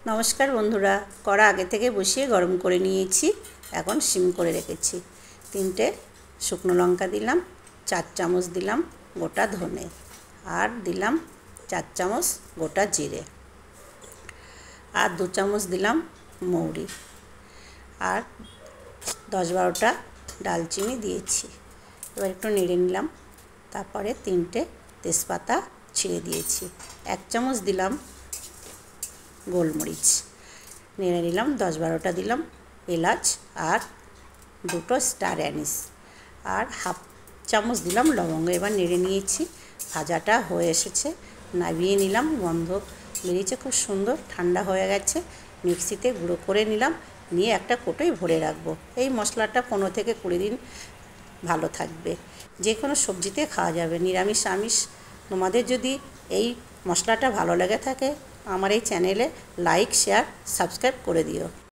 नमस्कार बंधुरा कड़ा आगे থেকে বসিয়ে गरम করে নিয়েছি এখন সিম করে রেখেছি তিনটে শুকনো লঙ্কা দিলাম 4 চামচ দিলাম গোটা ধনে আর দিলাম 4 চামচ গোটা জিরে আর 2 চামচ দিলাম মৌরি আর 10-12টা ডালচিনি দিয়েছি এবার একটু নেড়ে নিলাম তারপরে তিনটে তেজপাতা ছিঁড়ে দিয়েছি 1 চামচ দিলাম গোলমরিচ নেড়ে নিলাম 10-12টা দিলাম এলাচ আর দুটো স্টার অ্যানিস আর হাফ চামচ দিলাম লবঙ্গ এবার নেড়ে নিয়েছি ভাজাটা হয়ে এসেছে নামিয়ে নিলাম গন্ধ বেরিয়েছে খুব সুন্দর ঠান্ডা হয়ে গেছে মিক্সিতে গুঁড়ো করে নিলাম নিয়ে একটা কোটোয় ভরে রাখবো এই মশলাটা 15 থেকে 20 দিন ভালো থাকবে যে কোনো সবজিতে খাওয়া যাবে নিরামিষ আমিষ তোমাদের যদি এই মশলাটা ভালো লাগে থাকে আমার এই চ্যানেলে লাইক শেয়ার সাবস্ক্রাইব করে দিও।